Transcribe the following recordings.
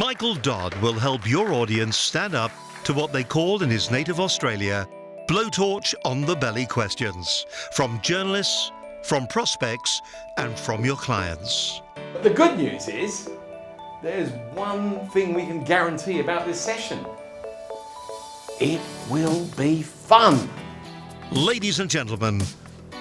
Michael Dodd will help your audience stand up to what they call in his native Australia, blowtorch-on-the-belly questions from journalists, from prospects and from your clients. But the good news is, there's one thing we can guarantee about this session. It will be fun. Ladies and gentlemen,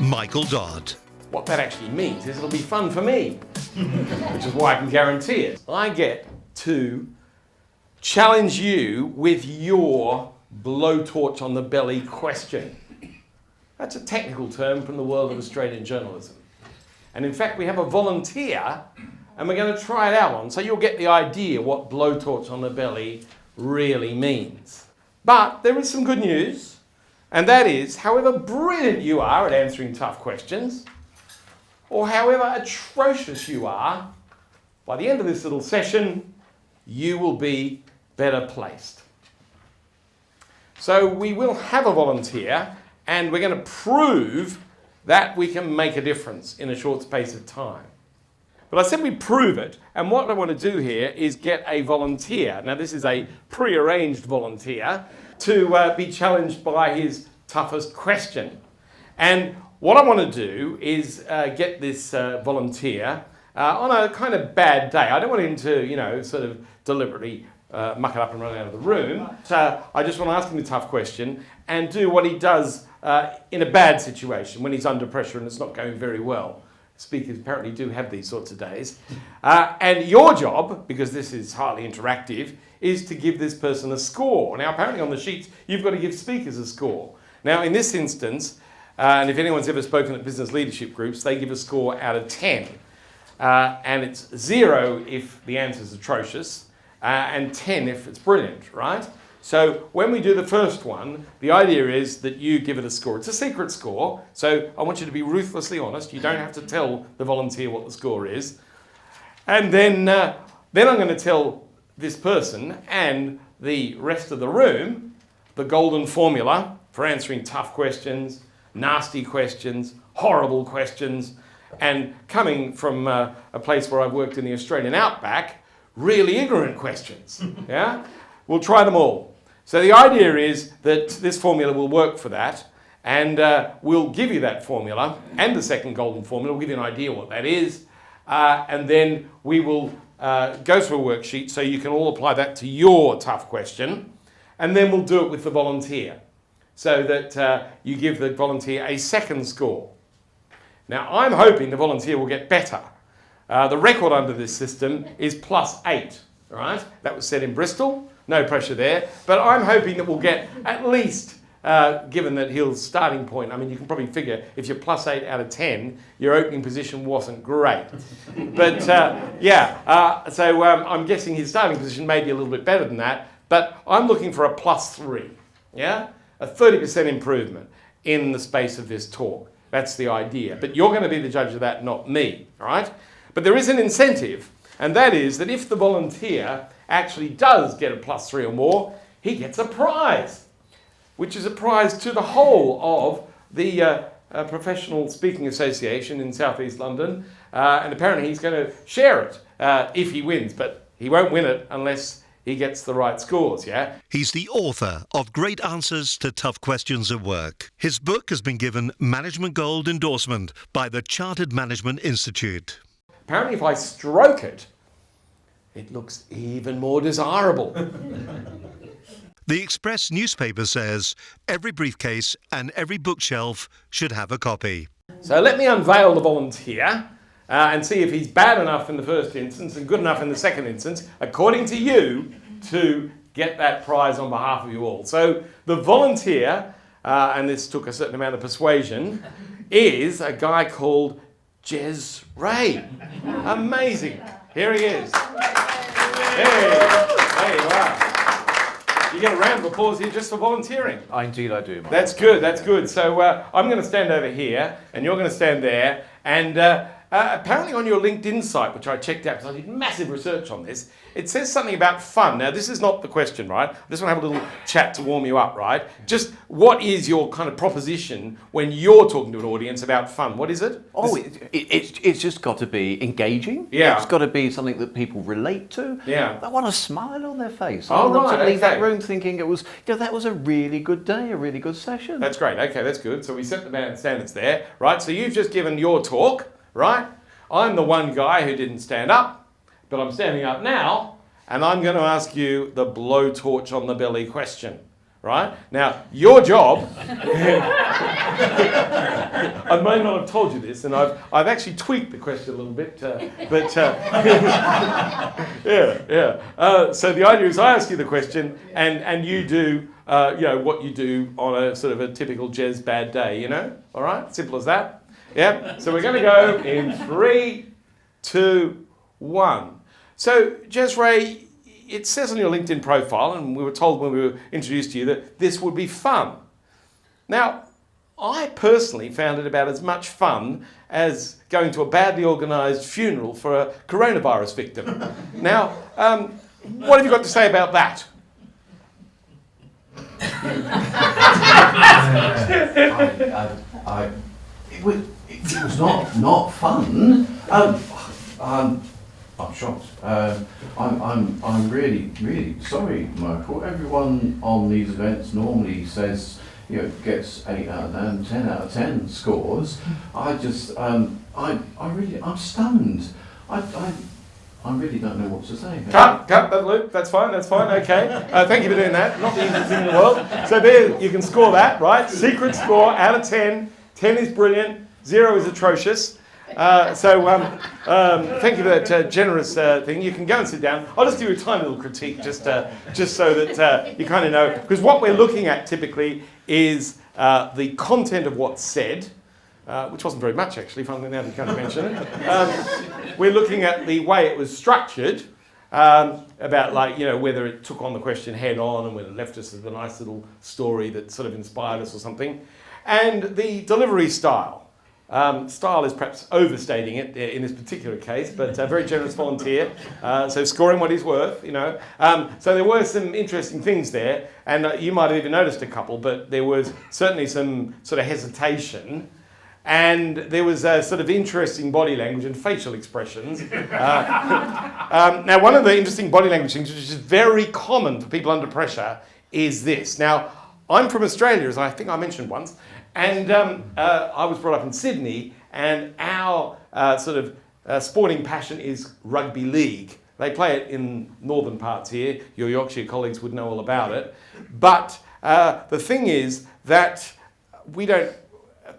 Michael Dodd. What that actually means is it'll be fun for me, which is why I can guarantee it. I get to challenge you with your blowtorch on the belly question. That's a technical term from the world of Australian journalism. And in fact, we have a volunteer and we're going to try it out on, so you'll get the idea what blowtorch on the belly really means. But there is some good news, and that is, however brilliant you are at answering tough questions, or however atrocious you are, by the end of this little session, you will be better placed. So we will have a volunteer, and we're going to prove that we can make a difference in a short space of time. But I said we prove it, and what I want to do here is get a volunteer. Now this is a pre-arranged volunteer to be challenged by his toughest question. And what I want to do is get this volunteer on a kind of bad day. I don't want him to, sort of deliberately muck it up and run out of the room. So I just want to ask him a tough question and do what he does in a bad situation, when he's under pressure and it's not going very well. Speakers apparently do have these sorts of days. And your job, because this is highly interactive, is to give this person a score. Now, apparently on the sheets, you've got to give speakers a score. Now, in this instance, and if anyone's ever spoken at business leadership groups, they give a score out of 10. And it's 0 if the answer's atrocious, and 10 if it's brilliant, right? So when we do the first one, the idea is that you give it a score. It's a secret score, so I want you to be ruthlessly honest. You don't have to tell the volunteer what the score is. And then I'm going to tell this person and the rest of the room the golden formula for answering tough questions, nasty questions, horrible questions, and coming from a place where I've worked in the Australian outback, really ignorant questions. Yeah? We'll try them all. So the idea is that this formula will work for that, and we'll give you that formula and the second golden formula. We'll give you an idea what that is, and then we will go through a worksheet so you can all apply that to your tough question, and then we'll do it with the volunteer so that you give the volunteer a second score. Now, I'm hoping the volunteer will get better. The record under this system is +8, right? That was set in Bristol. No pressure there. But I'm hoping that we'll get at least, given that his starting point, I mean, you can probably figure if you're +8 out of 10, your opening position wasn't great. But so I'm guessing his starting position may be a little bit better than that. But I'm looking for a +3, yeah? A 30% improvement in the space of this talk. That's the idea. But you're going to be the judge of that, not me, all right? But there is an incentive, and that is that if the volunteer actually does get a +3 or more, he gets a prize, which is a prize to the whole of the Professional Speaking Association in South East London, and apparently he's going to share it if he wins, but he won't win it unless he gets the right scores, yeah? He's the author of Great Answers to Tough Questions at Work. His book has been given Management Gold endorsement by the Chartered Management Institute. Apparently if I stroke it, it looks even more desirable. The Express newspaper says every briefcase and every bookshelf should have a copy. So let me unveil the volunteer and see if he's bad enough in the first instance and good enough in the second instance, according to you, to get that prize on behalf of you all. So the volunteer, and this took a certain amount of persuasion, is a guy called Jez Ray. Amazing. Here he is. Hey, there you are. You get a round of applause here just for volunteering. Indeed I do, Mike. That's good, that's good. So I'm going to stand over here, and you're going to stand there, and apparently on your LinkedIn site, which I checked out because I did massive research on this, it says something about fun. Now, this is not the question, right? I just want to have a little chat to warm you up, right? Just what is your kind of proposition when you're talking to an audience about fun? What is it? Oh, it's just got to be engaging. Yeah. It's got to be something that people relate to. Yeah. They want a smile on their face. Oh, I want them right, to leave that okay. room thinking it was, that was a really good day, a really good session. That's great. Okay, that's good. So we set the standards there, right? So you've just given your talk, right? I'm the one guy who didn't stand up, but I'm standing up now, and I'm going to ask you the blowtorch on the belly question, right? Now, your job, I may not have told you this, and I've actually tweaked the question a little bit, so the idea is I ask you the question, and you do, what you do on a sort of a typical Jez bad day, all right? Simple as that. Yeah, so we're going to go in 3, 2, 1. So, Jez Ray, it says on your LinkedIn profile, and we were told when we were introduced to you that this would be fun. Now, I personally found it about as much fun as going to a badly organised funeral for a coronavirus victim. Now, what have you got to say about that? It was not fun. I'm shocked. I'm really sorry, Michael. Everyone on these events normally says, gets 8 out of 10, 10 out of 10 scores. I'm stunned. I really don't know what to say. Cut that, Luke. That's fine, okay. Thank you for doing that. Not the easiest thing in the world. So there, you can score that, right? Secret score out of 10. 10 is brilliant, 0 is atrocious. Thank you for that generous thing. You can go and sit down. I'll just do a tiny little critique just so that you kind of know. Because what we're looking at typically is the content of what's said, which wasn't very much actually, funnily now that you kind of mention it. We're looking at the way it was structured, about whether it took on the question head on and whether it left us with a nice little story that sort of inspired us or something. And the delivery style. Style is perhaps overstating it in this particular case, but a very generous volunteer, so scoring what he's worth, So there were some interesting things there, and you might have even noticed a couple, but there was certainly some sort of hesitation, and there was a sort of interesting body language and facial expressions. Now, one of the interesting body language things, which is very common for people under pressure, is this. Now, I'm from Australia, as I think I mentioned once, and I was brought up in Sydney, and our sporting passion is rugby league. They play it in northern parts here. Your Yorkshire colleagues would know all about it. But the thing is that we don't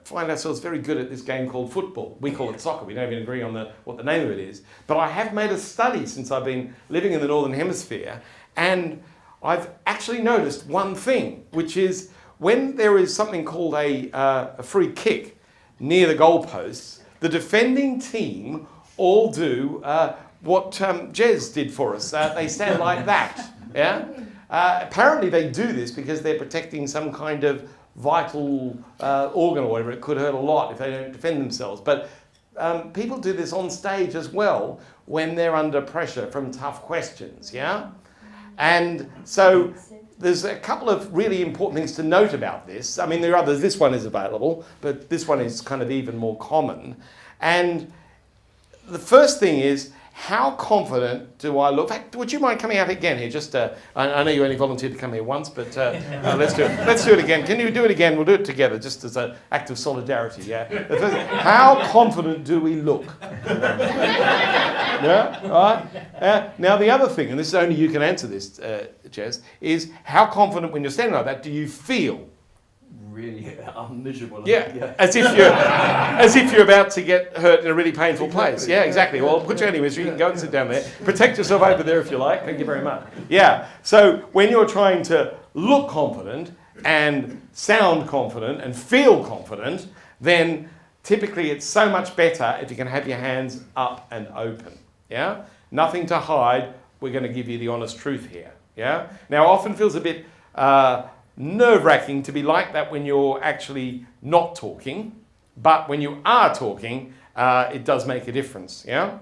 find ourselves very good at this game called football. We call it soccer. We don't even agree on what the name of it is. But I have made a study since I've been living in the Northern Hemisphere, and I've actually noticed one thing, which is when there is something called a free kick near the goalposts, the defending team all do what Jez did for us. They stand like that. Yeah. Apparently they do this because they're protecting some kind of vital organ or whatever. It could hurt a lot if they don't defend themselves. But people do this on stage as well when they're under pressure from tough questions. Yeah. And so there's a couple of really important things to note about this. I mean, there are others. This one is available, but this one is kind of even more common. And the first thing is, how confident do I look? In fact, would you mind coming out again here? Just, I know you only volunteered to come here once, but let's do it. Let's do it again. Can you do it again? We'll do it together, just as an act of solidarity. Yeah. How confident do we look? Yeah. All right. Now the other thing, and this is only you can answer this, Jez, is how confident when you're standing like that do you feel? Really, I'm miserable. Yeah, as if you're about to get hurt in a really painful place. Yeah, exactly. Well, put you out of your misery. You can go and sit down there. Protect yourself over there if you like. Thank you very much. Yeah. So when you're trying to look confident and sound confident and feel confident, then typically it's so much better if you can have your hands up and open. Yeah. Nothing to hide. We're going to give you the honest truth here. Yeah. Now, often feels a bit nerve-wracking to be like that when you're actually not talking, but when you are talking, it does make a difference, yeah?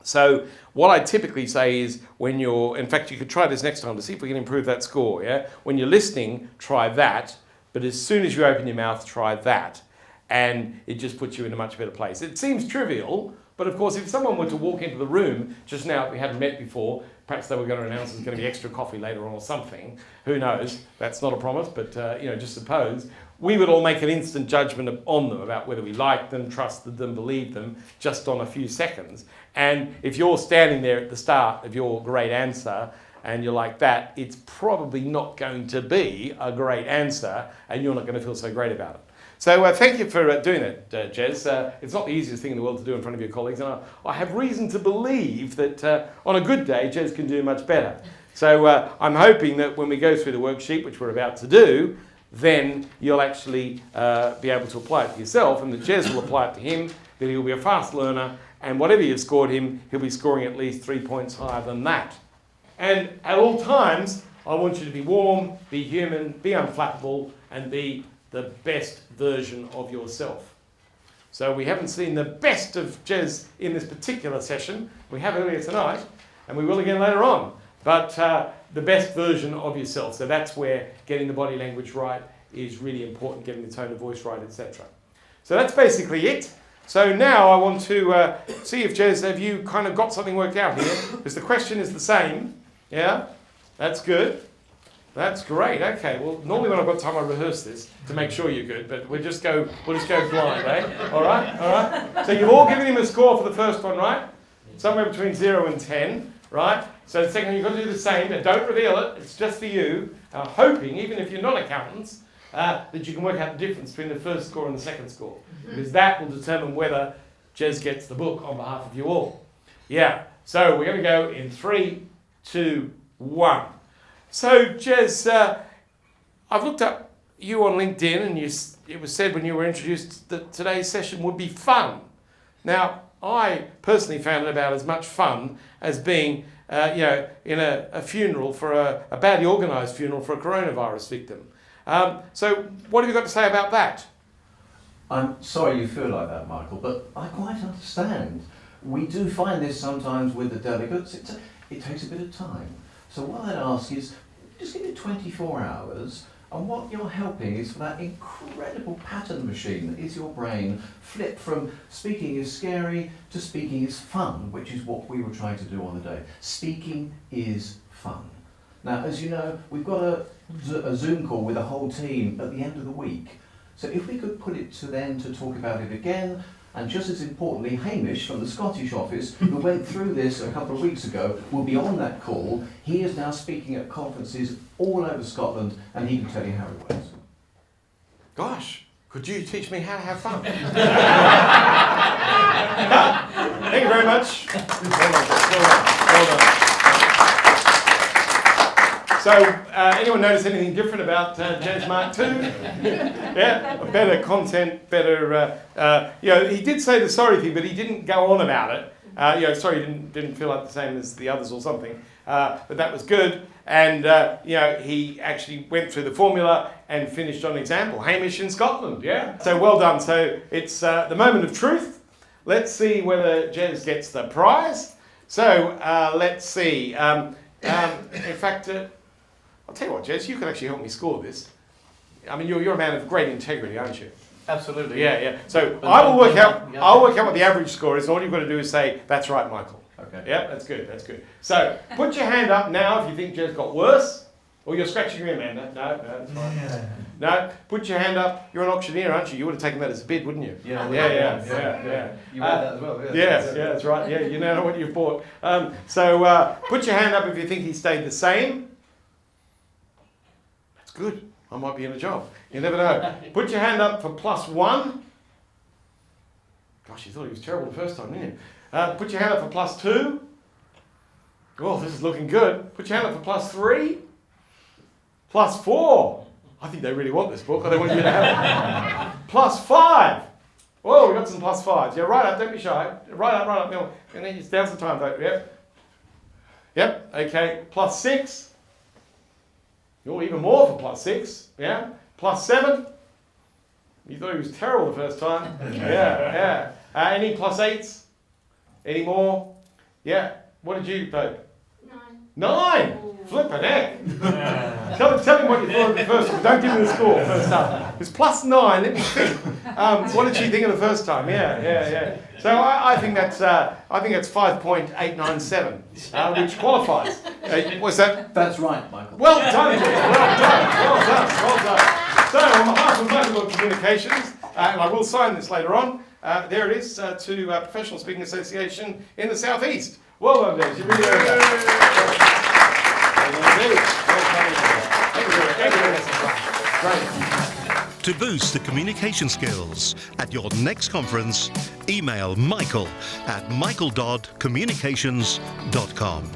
So what I typically say is when you're, in fact, you could try this next time to see if we can improve that score, yeah? When you're listening, try that, but as soon as you open your mouth, try that. And it just puts you in a much better place. It seems trivial, but of course, if someone were to walk into the room just now, if we hadn't met before, perhaps they were going to announce there's going to be extra coffee later on or something. Who knows? That's not a promise, but just suppose. We would all make an instant judgment on them about whether we liked them, trusted them, believed them, just on a few seconds. And if you're standing there at the start of your great answer and you're like that, it's probably not going to be a great answer and you're not going to feel so great about it. So thank you for doing it, Jez. It's not the easiest thing in the world to do in front of your colleagues, and I have reason to believe that on a good day, Jez can do much better. So I'm hoping that when we go through the worksheet, which we're about to do, then you'll actually be able to apply it to yourself, and that Jez will apply it to him, that he'll be a fast learner, and whatever you've scored him, he'll be scoring at least 3 points higher than that. And at all times, I want you to be warm, be human, be unflappable, and be the best version of yourself. So we haven't seen the best of Jez in this particular session. We have earlier tonight, and we will again later on. But the best version of yourself. So that's where getting the body language right is really important, getting the tone of voice right, etc. So that's basically it. So now I want to see if, Jez, have you kind of got something worked out here? Because the question is the same. Yeah? That's good. That's great. Okay. Well, normally when I've got time, I rehearse this to make sure you're good. But we'll just go blind, eh? All right. All right. So you've all given him a score for the first one, right? Somewhere between 0 and 10, right? So the second one, you've got to do the same. And don't reveal it. It's just for you. Hoping, even if you're not accountants, that you can work out the difference between the first score and the second score, because that will determine whether Jez gets the book on behalf of you all. Yeah. So we're going to go in 3, 2, 1. So, Jez, I've looked up you on LinkedIn, and it was said when you were introduced that today's session would be fun. Now, I personally found it about as much fun as being, in a funeral for a badly organised funeral for a coronavirus victim. So, what have you got to say about that? I'm sorry you feel like that, Michael, but I quite understand. We do find this sometimes with the delegates. It takes a bit of time. So what I'd ask is, just give it 24 hours, and what you're helping is for that incredible pattern machine that is your brain flip from speaking is scary to speaking is fun, which is what we were trying to do on the day. Speaking is fun. Now, as you know, we've got a Zoom call with the whole team at the end of the week. So if we could put it to them to talk about it again, and just as importantly, Hamish from the Scottish office, who went through this a couple of weeks ago, will be on that call. He is now speaking at conferences all over Scotland, and he can tell you how it works. Gosh, could you teach me how to have fun? Thank you very much. Well done. So, anyone notice anything different about Jez Mark II? Yeah, better content, better. He did say the sorry thing, but he didn't go on about it. Sorry, didn't feel like the same as the others or something. But that was good, and he actually went through the formula and finished on an example. Hamish in Scotland, yeah. So well done. So it's the moment of truth. Let's see whether Jez gets the prize. So let's see. In fact. I'll tell you what, Jez, you can actually help me score this. I mean, you're a man of great integrity, aren't you? Absolutely. Yeah. So I'll work out what the average score is, and all you've got to do is say, "That's right, Michael." Okay. Yeah, that's good. So put your hand up now if you think Jez got worse. Or you're scratching your ear, man. No, that's fine. Yeah. No, put your hand up. You're an auctioneer, aren't you? You would have taken that as a bid, wouldn't you? Yeah. You read that as well. Yeah, that's right. Yeah, you know what you've bought. So put your hand up if you think he stayed the same. Good. I might be in a job. You never know. Put your hand up for +1. Gosh, you thought he was terrible the first time, didn't you? Put your hand up for +2. Oh, this is looking good. Put your hand up for +3. +4. I think they really want this book. Or they want you to have it. +5. Whoa, we've got some +5s. Yeah, right up. Don't be shy. Right up. No, and then it's down some time, though. Yep. Okay. +6. Oh, even more for +6, yeah? +7. You thought he was terrible the first time. Yeah. Any +8s? Any more? Yeah. What did you vote? 9. Flippin' heck. Tell him what you thought of the first one. Don't give me the score first up. It's +9. Let me think. What did she think of the first time? Yeah. So I think that's 5.897, which qualifies. Was that? That's right, Michael. Well done, Jim. Well done. So on behalf of Michael Communications, and I will sign this later on. There it is to Professional Speaking Association in the South East. Well done, Des. You really are good. Great. To boost the communication skills at your next conference, email Michael at michaeldoddcommunications.com.